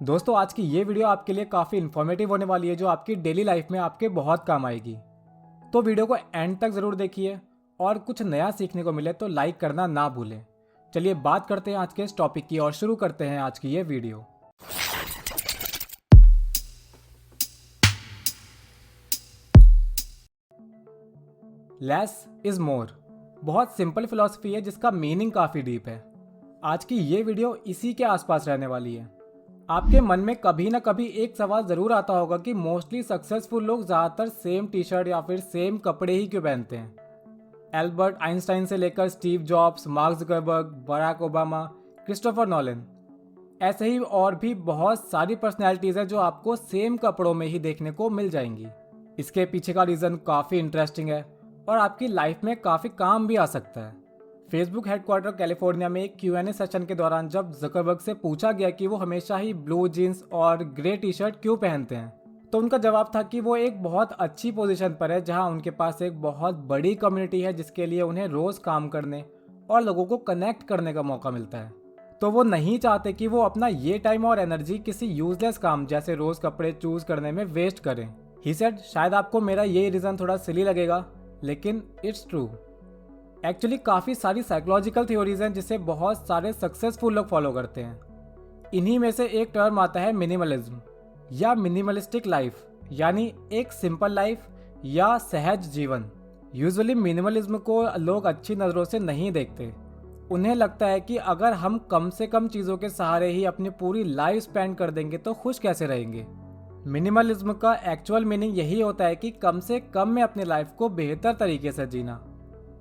दोस्तों आज की ये वीडियो आपके लिए काफ़ी इन्फॉर्मेटिव होने वाली है जो आपकी डेली लाइफ में आपके बहुत काम आएगी। तो वीडियो को एंड तक ज़रूर देखिए और कुछ नया सीखने को मिले तो लाइक करना ना भूलें। चलिए बात करते हैं आज के इस टॉपिक की और शुरू करते हैं आज की ये वीडियो। लेस इज़ मोर बहुत सिंपल फिलॉसफी है जिसका मीनिंग काफ़ी डीप है। आज की ये वीडियो इसी के आसपास रहने वाली है। आपके मन में कभी ना कभी एक सवाल ज़रूर आता होगा कि मोस्टली सक्सेसफुल लोग ज़्यादातर सेम टी शर्ट या फिर सेम कपड़े ही क्यों पहनते हैं। एल्बर्ट आइंस्टाइन से लेकर Steve Jobs, Mark Zuckerberg, Barack Obama, Christopher Nolan, ऐसे ही और भी बहुत सारी पर्सनैलिटीज़ हैं जो आपको सेम कपड़ों में ही देखने को मिल जाएंगी। इसके पीछे का रीज़न काफ़ी इंटरेस्टिंग है और आपकी लाइफ में काफ़ी काम भी आ सकता है। फेसबुक हेडक्वार्टर कैलिफोर्निया में एक Q&A सेशन के दौरान जब जकरबर्ग से पूछा गया कि वो हमेशा ही ब्लू जीन्स और ग्रे टी शर्ट क्यों पहनते हैं, तो उनका जवाब था कि वो एक बहुत अच्छी पोजीशन पर है जहां उनके पास एक बहुत बड़ी कम्युनिटी है जिसके लिए उन्हें रोज़ काम करने और लोगों को कनेक्ट करने का मौका मिलता है। तो वो नहीं चाहते कि वो अपना ये टाइम और एनर्जी किसी यूजलेस काम जैसे रोज़ कपड़े चूज करने में वेस्ट करें। ही सेड, शायद आपको मेरा ये रीज़न थोड़ा सिली लगेगा लेकिन इट्स ट्रू। एक्चुअली काफ़ी सारी साइकोलॉजिकल थ्योरीज हैं जिसे बहुत सारे सक्सेसफुल लोग फॉलो करते हैं। इन्हीं में से एक टर्म आता है मिनिमलिज्म या मिनिमलिस्टिक लाइफ, यानी एक सिंपल लाइफ या सहज जीवन। यूजुअली मिनिमलिज्म को लोग अच्छी नज़रों से नहीं देखते। उन्हें लगता है कि अगर हम कम से कम चीज़ों के सहारे ही अपनी पूरी लाइफ स्पेंड कर देंगे तो खुश कैसे रहेंगे। मिनिमलिज्म का एक्चुअल मीनिंग यही होता है कि कम से कम में अपनी लाइफ को बेहतर तरीके से जीना।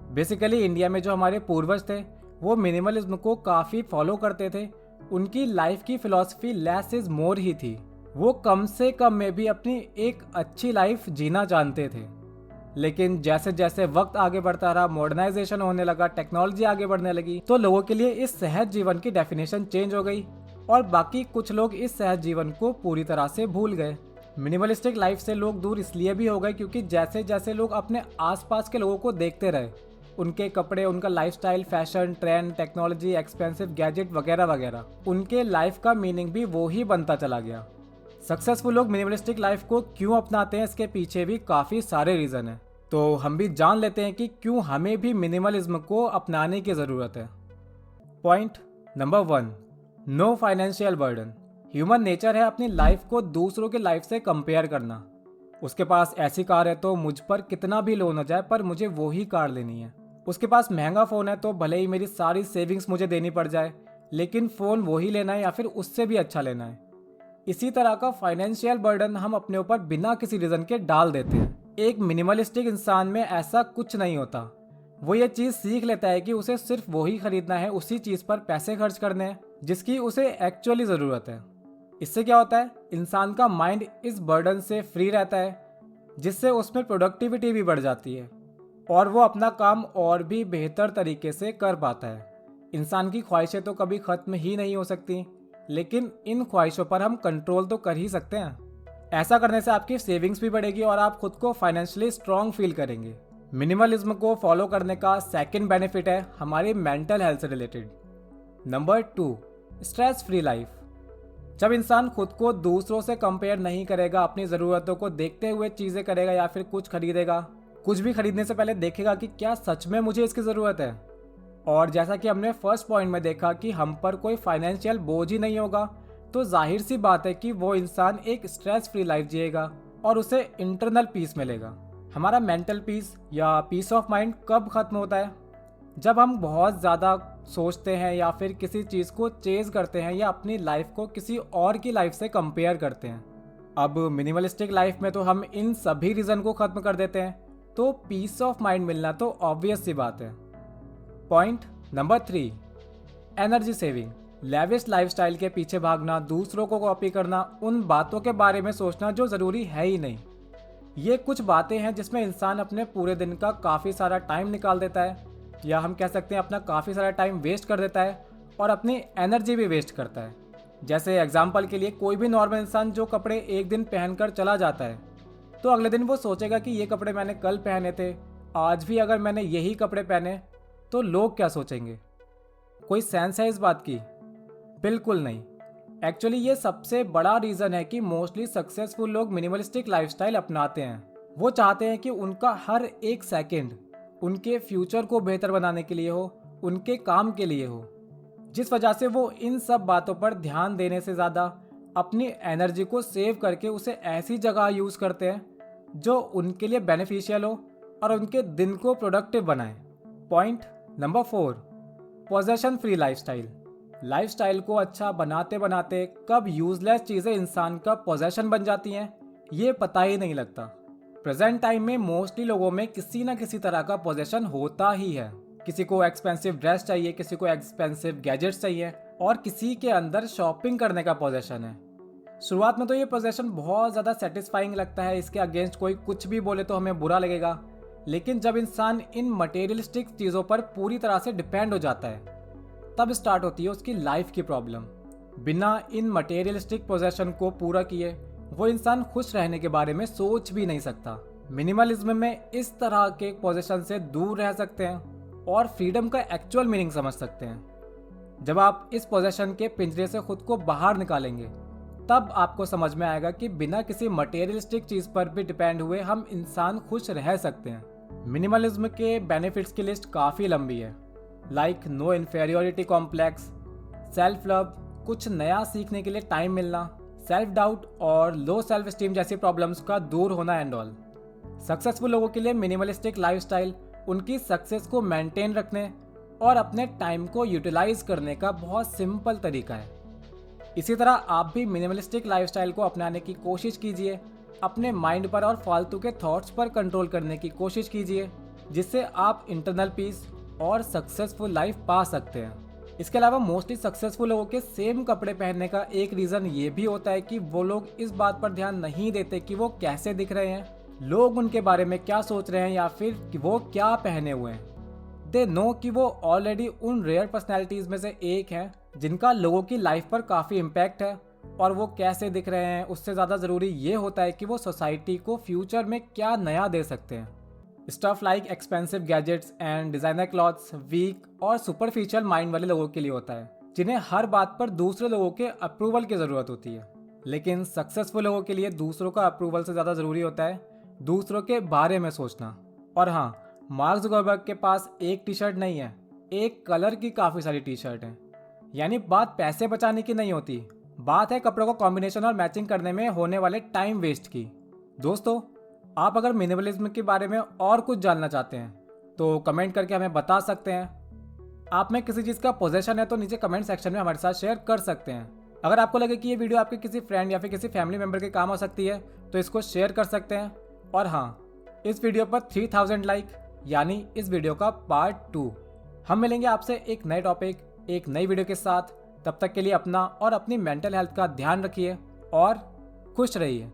बेसिकली इंडिया में जो हमारे पूर्वज थे वो मिनिमलिज्म को काफ़ी फॉलो करते थे। उनकी लाइफ की फिलॉसफी लेस इज मोर ही थी। वो कम से कम में भी अपनी एक अच्छी लाइफ जीना जानते थे। लेकिन जैसे जैसे वक्त आगे बढ़ता रहा, मॉडर्नाइजेशन होने लगा, टेक्नोलॉजी आगे बढ़ने लगी, तो लोगों के लिए इस सहज जीवन की डेफिनेशन चेंज हो गई और बाकी कुछ लोग इस सहज जीवन को पूरी तरह से भूल गए। मिनिमलिस्टिक लाइफ से लोग दूर इसलिए भी हो गए क्योंकि जैसे जैसे लोग अपने आसपास के लोगों को देखते रहे, उनके कपड़े, उनका lifestyle, fashion, trend, technology, expensive gadget वगैरह वगैरह, उनके लाइफ का मीनिंग भी वो ही बनता चला गया। सक्सेसफुल लोग मिनिमलिस्टिक लाइफ को क्यों अपनाते हैं, इसके पीछे भी काफ़ी सारे रीज़न हैं। तो हम भी जान लेते हैं कि क्यों हमें भी मिनिमलिज्म को अपनाने की ज़रूरत है। Point number 1, no financial burden. Human nature है अपनी लाइफ को दूसरों के लाइफ से कंपेयर करना। उसके पास ऐसी कार है तो मुझ पर कितना भी लोन हो जाए पर मुझे वो ही कार लेनी है। उसके पास महंगा फ़ोन है तो भले ही मेरी सारी सेविंग्स मुझे देनी पड़ जाए, लेकिन फ़ोन वही लेना है या फिर उससे भी अच्छा लेना है। इसी तरह का फाइनेंशियल बर्डन हम अपने ऊपर बिना किसी रीज़न के डाल देते हैं। एक मिनिमलिस्टिक इंसान में ऐसा कुछ नहीं होता। वो ये चीज़ सीख लेता है कि उसे सिर्फ वही खरीदना है, उसी चीज़ पर पैसे खर्च करने हैं जिसकी उसे एक्चुअली ज़रूरत है। इससे क्या होता है, इंसान का माइंड इस बर्डन से फ्री रहता है जिससे उसमें प्रोडक्टिविटी भी बढ़ जाती है और वो अपना काम और भी बेहतर तरीके से कर पाता है। इंसान की ख्वाहिशें तो कभी ख़त्म ही नहीं हो सकती, लेकिन इन ख्वाहिशों पर हम कंट्रोल तो कर ही सकते हैं। ऐसा करने से आपकी सेविंग्स भी बढ़ेगी और आप खुद को फाइनेंशियली स्ट्रॉन्ग फील करेंगे। मिनिमलिज्म को फॉलो करने का सेकंड बेनिफिट है हमारी मेंटल हेल्थ से related. Number 2, stress free life. जब इंसान खुद को दूसरों से कंपेयर नहीं करेगा, अपनी ज़रूरतों को देखते हुए चीज़ें करेगा या फिर कुछ खरीदेगा, कुछ भी खरीदने से पहले देखेगा कि क्या सच में मुझे इसकी ज़रूरत है। और जैसा कि हमने फर्स्ट पॉइंट में देखा कि हम पर कोई फाइनेंशियल बोझ ही नहीं होगा, तो जाहिर सी बात है कि वो इंसान एक स्ट्रेस फ्री लाइफ जिएगा और उसे इंटरनल पीस मिलेगा। हमारा मेंटल पीस या पीस ऑफ माइंड कब ख़त्म होता है? जब हम बहुत ज़्यादा सोचते हैं या फिर किसी चीज़ को चेज़ करते हैं या अपनी लाइफ को किसी और की लाइफ से कंपेयर करते हैं। अब मिनिमलिस्टिक लाइफ में तो हम इन सभी रीज़न को ख़त्म कर देते हैं, तो पीस ऑफ माइंड मिलना तो ऑब्वियस सी बात है। Point number 3, energy saving. Lavish lifestyle के पीछे भागना, दूसरों को कॉपी करना, उन बातों के बारे में सोचना जो ज़रूरी है ही नहीं, ये कुछ बातें हैं जिसमें इंसान अपने पूरे दिन का काफ़ी सारा टाइम निकाल देता है, या हम कह सकते हैं अपना काफ़ी सारा टाइम वेस्ट कर देता है और अपनी एनर्जी भी वेस्ट करता है। जैसे एग्जाम्पल के लिए, कोई भी नॉर्मल इंसान जो कपड़े एक दिन पहनकर चला जाता है तो अगले दिन वो सोचेगा कि ये कपड़े मैंने कल पहने थे, आज भी अगर मैंने यही कपड़े पहने तो लोग क्या सोचेंगे। कोई सेंस है इस बात की? बिल्कुल नहीं। एक्चुअली ये सबसे बड़ा रीज़न है कि मोस्टली सक्सेसफुल लोग मिनिमलिस्टिक लाइफस्टाइल अपनाते हैं। वो चाहते हैं कि उनका हर एक सेकंड उनके फ्यूचर को बेहतर बनाने के लिए हो, उनके काम के लिए हो, जिस वजह से वो इन सब बातों पर ध्यान देने से ज़्यादा अपनी एनर्जी को सेव करके उसे ऐसी जगह यूज़ करते हैं जो उनके लिए बेनिफिशियल हो और उनके दिन को प्रोडक्टिव बनाए। Point number 4, possession free lifestyle. Lifestyle को अच्छा बनाते बनाते कब यूजलेस चीज़ें इंसान का पोजेशन बन जाती हैं ये पता ही नहीं लगता। प्रेजेंट टाइम में मोस्टली लोगों में किसी न किसी तरह का पोजेशन होता ही है। किसी को एक्सपेंसिव ड्रेस चाहिए, किसी को एक्सपेंसिव गैजेट्स चाहिए और किसी के अंदर शॉपिंग करने का पोजेशन है। शुरुआत में तो ये पोजेशन बहुत ज़्यादा सेटिस्फाइंग लगता है, इसके अगेंस्ट कोई कुछ भी बोले तो हमें बुरा लगेगा। लेकिन जब इंसान इन मटेरियलिस्टिक चीज़ों पर पूरी तरह से डिपेंड हो जाता है तब स्टार्ट होती है उसकी लाइफ की प्रॉब्लम। बिना इन मटेरियलिस्टिक पोजेशन को पूरा किए वो इंसान खुश रहने के बारे में सोच भी नहीं सकता। मिनिमलिज्म में इस तरह के पोजेशन से दूर रह सकते हैं और फ्रीडम का एक्चुअल मीनिंग समझ सकते हैं। जब आप इस पोजेशन के पिंजरे से खुद को बाहर निकालेंगे तब आपको समझ में आएगा कि बिना किसी मटेरियलिस्टिक चीज़ पर भी डिपेंड हुए हम इंसान खुश रह सकते हैं। मिनिमलिज्म के बेनिफिट्स की लिस्ट काफ़ी लंबी है, like no inferiority complex, self love, कुछ नया सीखने के लिए टाइम मिलना, सेल्फ डाउट और लो सेल्फ स्टीम जैसी प्रॉब्लम्स का दूर होना एंड ऑल। सक्सेसफुल लोगों के लिए मिनिमलिस्टिक लाइफस्टाइल उनकी सक्सेस को मेंटेन रखने और अपने टाइम को यूटिलाइज करने का बहुत सिंपल तरीका है। इसी तरह आप भी मिनिमलिस्टिक लाइफस्टाइल को अपनाने की कोशिश कीजिए। अपने माइंड पर और फालतू के थॉट्स पर कंट्रोल करने की कोशिश कीजिए, जिससे आप इंटरनल पीस और सक्सेसफुल लाइफ पा सकते हैं। इसके अलावा मोस्टली सक्सेसफुल लोगों के सेम कपड़े पहनने का एक रीज़न ये भी होता है कि वो लोग इस बात पर ध्यान नहीं देते कि वो कैसे दिख रहे हैं, लोग उनके बारे में क्या सोच रहे हैं या फिर कि वो क्या पहने हुए हैं। दे नो कि वो ऑलरेडी उन रेयर पर्सनैलिटीज़ में से एक हैं जिनका लोगों की लाइफ पर काफ़ी इम्पैक्ट है, और वो कैसे दिख रहे हैं उससे ज़्यादा ज़रूरी ये होता है कि वो सोसाइटी को फ्यूचर में क्या नया दे सकते हैं। Stuff like expensive gadgets and designer clothes weak और सुपरफिशियल माइंड वाले लोगों के लिए होता है, जिन्हें हर बात पर दूसरे लोगों के अप्रूवल की ज़रूरत होती है। लेकिन सक्सेसफुल लोगों के लिए दूसरों का अप्रूवल से ज़्यादा ज़रूरी होता है दूसरों के बारे में सोचना। और हाँ, मार्क जुकरबर्ग के पास एक टी शर्ट नहीं है, एक कलर की काफ़ी सारी टी शर्ट हैं। यानी बात पैसे बचाने की नहीं होती, बात है कपड़ों को कॉम्बिनेशन और मैचिंग करने में होने वाले टाइम वेस्ट की। दोस्तों, आप अगर मिनिमलिज्म के बारे में और कुछ जानना चाहते हैं तो कमेंट करके हमें बता सकते हैं। आप में किसी चीज़ का पोजेशन है तो नीचे कमेंट सेक्शन में हमारे साथ शेयर कर सकते हैं। अगर आपको लगे कि ये वीडियो आपके किसी फ्रेंड या फिर किसी फैमिली मेम्बर के काम आ सकती है तो इसको शेयर कर सकते हैं। और हाँ, इस वीडियो पर 3000 लाइक, यानी इस वीडियो का पार्ट 2। हम मिलेंगे आपसे एक नए टॉपिक, एक नई वीडियो के साथ। तब तक के लिए अपना और अपनी मेंटल हेल्थ का ध्यान रखिए और खुश रहिए।